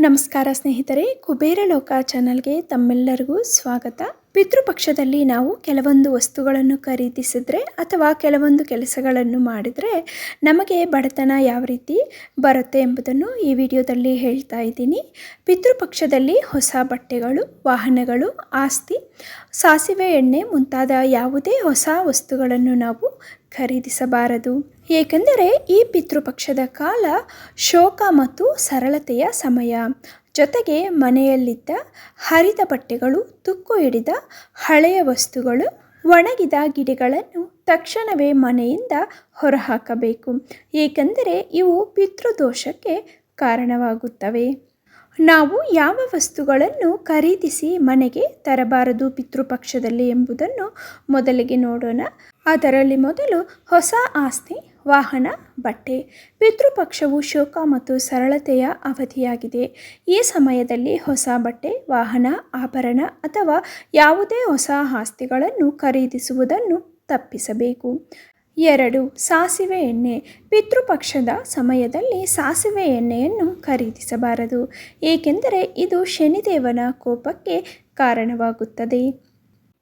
ನಮಸ್ಕಾರ ಸ್ನೇಹಿತರೆ, ಕುಬೇರ ಲೋಕ ಚಾನಲ್ಗೆ ತಮ್ಮೆಲ್ಲರಿಗೂ ಸ್ವಾಗತ. ಪಿತೃಪಕ್ಷದಲ್ಲಿ ನಾವು ಕೆಲವೊಂದು ವಸ್ತುಗಳನ್ನು ಖರೀದಿಸಿದ್ರೆ ಅಥವಾ ಕೆಲವೊಂದು ಕೆಲಸಗಳನ್ನು ಮಾಡಿದರೆ ನಮಗೆ ಬಡತನ ಯಾವ ರೀತಿ ಬರುತ್ತೆ ಎಂಬುದನ್ನು ಈ ವಿಡಿಯೋದಲ್ಲಿ ಹೇಳ್ತಾ ಇದ್ದೀನಿ. ಪಿತೃಪಕ್ಷದಲ್ಲಿ ಹೊಸ ಬಟ್ಟೆಗಳು, ವಾಹನಗಳು, ಆಸ್ತಿ, ಸಾಸಿವೆ ಎಣ್ಣೆ ಮುಂತಾದ ಯಾವುದೇ ಹೊಸ ವಸ್ತುಗಳನ್ನು ನಾವು ಖರೀದಿಸಬಾರದು. ಏಕೆಂದರೆ ಈ ಪಿತೃಪಕ್ಷದ ಕಾಲ ಶೋಕ ಮತ್ತು ಸರಳತೆಯ ಸಮಯ. ಜೊತೆಗೆ ಮನೆಯಲ್ಲಿದ್ದ ಹರಿದ ಬಟ್ಟೆಗಳು, ತುಕ್ಕು ಹಿಡಿದ ಹಳೆಯ ವಸ್ತುಗಳು, ಒಣಗಿದ ಗಿಡಗಳನ್ನು ತಕ್ಷಣವೇ ಮನೆಯಿಂದ ಹೊರಹಾಕಬೇಕು. ಏಕೆಂದರೆ ಇವು ಪಿತೃದೋಷಕ್ಕೆ ಕಾರಣವಾಗುತ್ತವೆ. ನಾವು ಯಾವ ವಸ್ತುಗಳನ್ನು ಖರೀದಿಸಿ ಮನೆಗೆ ತರಬಾರದು ಪಿತೃಪಕ್ಷದಲ್ಲಿ ಎಂಬುದನ್ನು ಮೊದಲಿಗೆ ನೋಡೋಣ. ಅದರಲ್ಲಿ ಮೊದಲು ಹೊಸ ಆಸ್ತಿ, ವಾಹನ, ಬಟ್ಟೆ. ಪಿತೃಪಕ್ಷವು ಶೋಕ ಮತ್ತು ಸರಳತೆಯ ಅವಧಿಯಾಗಿದೆ. ಈ ಸಮಯದಲ್ಲಿ ಹೊಸ ಬಟ್ಟೆ, ವಾಹನ, ಆಭರಣ ಅಥವಾ ಯಾವುದೇ ಹೊಸ ಆಸ್ತಿಗಳನ್ನು ಖರೀದಿಸುವುದನ್ನು ತಪ್ಪಿಸಬೇಕು. 2. ಸಾಸಿವೆ ಎಣ್ಣೆ. ಪಿತೃಪಕ್ಷದ ಸಮಯದಲ್ಲಿ ಸಾಸಿವೆ ಎಣ್ಣೆಯನ್ನು ಖರೀದಿಸಬಾರದು, ಏಕೆಂದರೆ ಇದು ಶನಿದೇವನ ಕೋಪಕ್ಕೆ ಕಾರಣವಾಗುತ್ತದೆ.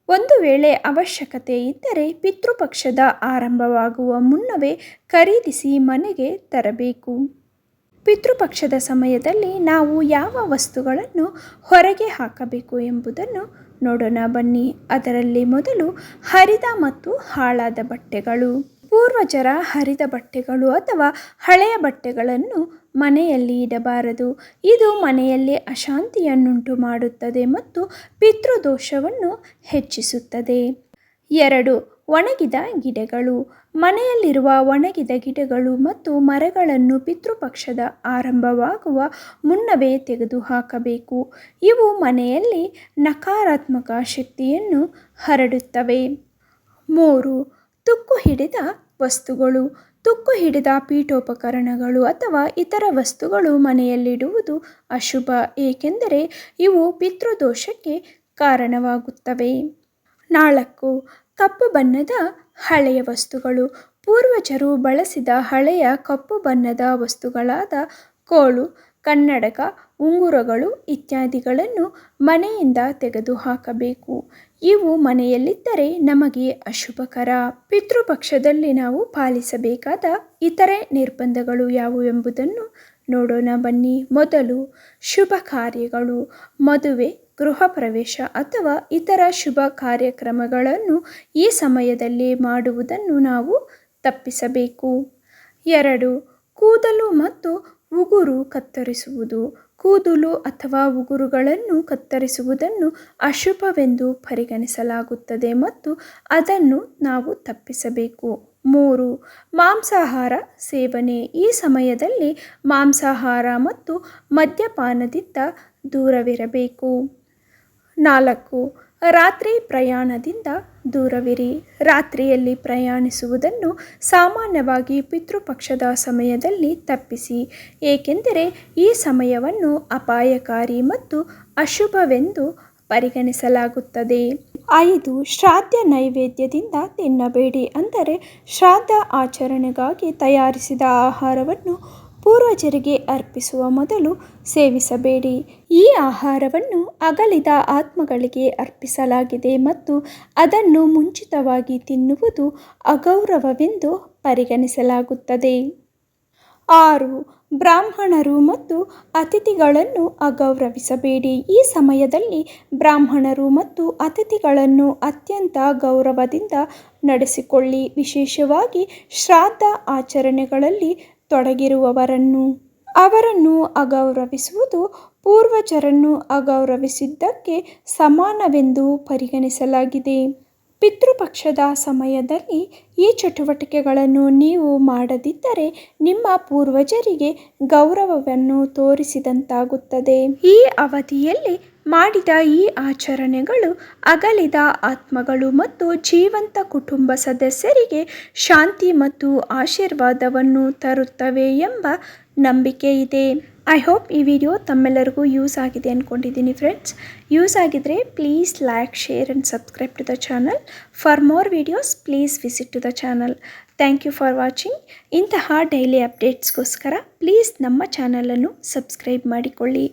ಒಂದು ವೇಳೆ ಅವಶ್ಯಕತೆ ಇದ್ದರೆ ಪಿತೃಪಕ್ಷದ ಆರಂಭವಾಗುವ ಮುನ್ನವೇ ಖರೀದಿಸಿ ಮನೆಗೆ ತರಬೇಕು. ಪಿತೃಪಕ್ಷದ ಸಮಯದಲ್ಲಿ ನಾವು ಯಾವ ವಸ್ತುಗಳನ್ನು ಹೊರಗೆ ಹಾಕಬೇಕು ಎಂಬುದನ್ನು ನೋಡೋಣ ಬನ್ನಿ. ಅದರಲ್ಲಿ ಮೊದಲು ಹರಿದ ಮತ್ತು ಹಾಳಾದ ಬಟ್ಟೆಗಳು. ಪೂರ್ವಜರ ಹರಿದ ಬಟ್ಟೆಗಳು ಅಥವಾ ಹಳೆಯ ಬಟ್ಟೆಗಳನ್ನು ಮನೆಯಲ್ಲಿ ಇಡಬಾರದು. ಇದು ಮನೆಯಲ್ಲಿ ಅಶಾಂತಿಯನ್ನುಂಟು ಮಾಡುತ್ತದೆ ಮತ್ತು ಪಿತೃದೋಷವನ್ನು ಹೆಚ್ಚಿಸುತ್ತದೆ. 2. ಒಣಗಿದ ಗಿಡಗಳು. ಮನೆಯಲ್ಲಿರುವ ಒಣಗಿದ ಗಿಡಗಳು ಮತ್ತು ಮರಗಳನ್ನು ಪಿತೃಪಕ್ಷದ ಆರಂಭವಾಗುವ ಮುನ್ನವೇ ತೆಗೆದುಹಾಕಬೇಕು. ಇವು ಮನೆಯಲ್ಲಿ ನಕಾರಾತ್ಮಕ ಶಕ್ತಿಯನ್ನು ಹರಡುತ್ತವೆ. 3. ತುಕ್ಕು ಹಿಡಿದ ವಸ್ತುಗಳು. ತುಕ್ಕು ಹಿಡಿದ ಪೀಠೋಪಕರಣಗಳು ಅಥವಾ ಇತರ ವಸ್ತುಗಳು ಮನೆಯಲ್ಲಿಡುವುದು ಅಶುಭ, ಏಕೆಂದರೆ ಇವು ಪಿತೃದೋಷಕ್ಕೆ ಕಾರಣವಾಗುತ್ತವೆ. 4. ಕಪ್ಪು ಬಣ್ಣದ ಹಳೆಯ ವಸ್ತುಗಳು. ಪೂರ್ವಜರು ಬಳಸಿದ ಹಳೆಯ ಕಪ್ಪು ಬಣ್ಣದ ವಸ್ತುಗಳಾದ ಕೋಲು, ಕನ್ನಡಕ, ಉಂಗುರಗಳು ಇತ್ಯಾದಿಗಳನ್ನು ಮನೆಯಿಂದ ತೆಗೆದುಹಾಕಬೇಕು. ಇವು ಮನೆಯಲ್ಲಿದ್ದರೆ ನಮಗೆ ಅಶುಭಕರ. ಪಿತೃಪಕ್ಷದಲ್ಲಿ ನಾವು ಪಾಲಿಸಬೇಕಾದ ಇತರೆ ನಿರ್ಬಂಧಗಳು ಯಾವುವು ಎಂಬುದನ್ನು ನೋಡೋಣ ಬನ್ನಿ. ಮೊದಲು ಶುಭ ಕಾರ್ಯಗಳು. ಮದುವೆ, ಗೃಹ ಪ್ರವೇಶ ಅಥವಾ ಇತರ ಶುಭ ಕಾರ್ಯಕ್ರಮಗಳನ್ನು ಈ ಸಮಯದಲ್ಲಿ ಮಾಡುವುದನ್ನು ನಾವು ತಪ್ಪಿಸಬೇಕು. 2. ಕೂದಲು ಮತ್ತು ಉಗುರು ಕತ್ತರಿಸುವುದು. ಕೂದಲು ಅಥವಾ ಉಗುರುಗಳನ್ನು ಕತ್ತರಿಸುವುದನ್ನು ಅಶುಭವೆಂದು ಪರಿಗಣಿಸಲಾಗುತ್ತದೆ ಮತ್ತು ಅದನ್ನು ನಾವು ತಪ್ಪಿಸಬೇಕು. 3. ಮಾಂಸಾಹಾರ ಸೇವನೆ. ಈ ಸಮಯದಲ್ಲಿ ಮಾಂಸಾಹಾರ ಮತ್ತು ಮದ್ಯಪಾನದಿಂದ ದೂರವಿರಬೇಕು. 4. ರಾತ್ರಿ ಪ್ರಯಾಣದಿಂದ ದೂರವಿರಿ. ರಾತ್ರಿಯಲ್ಲಿ ಪ್ರಯಾಣಿಸುವುದನ್ನು ಸಾಮಾನ್ಯವಾಗಿ ಪಿತೃಪಕ್ಷದ ಸಮಯದಲ್ಲಿ ತಪ್ಪಿಸಿ, ಏಕೆಂದರೆ ಈ ಸಮಯವನ್ನು ಅಪಾಯಕಾರಿ ಮತ್ತು ಅಶುಭವೆಂದು ಪರಿಗಣಿಸಲಾಗುತ್ತದೆ. 5. ಶ್ರಾದ್ದ ನೈವೇದ್ಯದಿಂದ ತಿನ್ನಬೇಡಿ. ಅಂದರೆ ಶ್ರಾದ್ದ ಆಚರಣೆಗಾಗಿ ತಯಾರಿಸಿದ ಆಹಾರವನ್ನು ಪೂರ್ವಜರಿಗೆ ಅರ್ಪಿಸುವ ಮೊದಲು ಸೇವಿಸಬೇಡಿ. ಈ ಆಹಾರವನ್ನು ಅಗಲಿದ ಆತ್ಮಗಳಿಗೆ ಅರ್ಪಿಸಲಾಗಿದೆ ಮತ್ತು ಅದನ್ನು ಮುಂಚಿತವಾಗಿ ತಿನ್ನುವುದು ಅಗೌರವವೆಂದು ಪರಿಗಣಿಸಲಾಗುತ್ತದೆ. 6. ಬ್ರಾಹ್ಮಣರು ಮತ್ತು ಅತಿಥಿಗಳನ್ನು ಅಗೌರವಿಸಬೇಡಿ. ಈ ಸಮಯದಲ್ಲಿ ಬ್ರಾಹ್ಮಣರು ಮತ್ತು ಅತಿಥಿಗಳನ್ನು ಅತ್ಯಂತ ಗೌರವದಿಂದ ನಡೆಸಿಕೊಳ್ಳಿ, ವಿಶೇಷವಾಗಿ ಶ್ರಾದ್ದ ಆಚರಣೆಗಳಲ್ಲಿ ತೊಡಗಿರುವವರನ್ನು. ಅವರನ್ನು ಅಗೌರವಿಸುವುದು ಪೂರ್ವಜರನ್ನು ಅಗೌರವಿಸಿದ್ದಕ್ಕೆ ಸಮಾನವೆಂದು ಪರಿಗಣಿಸಲಾಗಿದೆ. ಪಿತೃಪಕ್ಷದ ಸಮಯದಲ್ಲಿ ಈ ಚಟುವಟಿಕೆಗಳನ್ನು ನೀವು ಮಾಡದಿದ್ದರೆ ನಿಮ್ಮ ಪೂರ್ವಜರಿಗೆ ಗೌರವವನ್ನು ತೋರಿಸಿದಂತಾಗುತ್ತದೆ. ಈ ಅವಧಿಯಲ್ಲಿ ಮಾಡಿದ ಈ ಆಚರಣೆಗಳು ಅಗಲಿದ ಆತ್ಮಗಳು ಮತ್ತು ಜೀವಂತ ಕುಟುಂಬ ಸದಸ್ಯರಿಗೆ ಶಾಂತಿ ಮತ್ತು ಆಶೀರ್ವಾದವನ್ನು ತರುತ್ತವೆ ಎಂಬ ನಂಬಿಕೆ ಇದೆ. ಐ ಹೋಪ್ ಈ ವಿಡಿಯೋ ತಮ್ಮೆಲ್ಲರಿಗೂ ಯೂಸ್ ಆಗಿದೆ ಅಂದ್ಕೊಂಡಿದ್ದೀನಿ ಫ್ರೆಂಡ್ಸ್. ಯೂಸ್ ಆಗಿದ್ರೆ please like, share and subscribe to the channel. For more videos please visit to the channel. Thank you for watching. ಇಂತಹ ಡೈಲಿ ಅಪ್ಡೇಟ್ಸ್ಗೋಸ್ಕರ ಪ್ಲೀಸ್ ನಮ್ಮ ಚಾನಲನ್ನು ಸಬ್ಸ್ಕ್ರೈಬ್ ಮಾಡಿಕೊಳ್ಳಿ.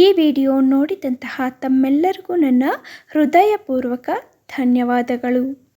ಈ ವಿಡಿಯೋ ನೋಡಿದಂತಹ ತಮ್ಮೆಲ್ಲರಿಗೂ ನನ್ನ ಹೃದಯಪೂರ್ವಕ ಧನ್ಯವಾದಗಳು.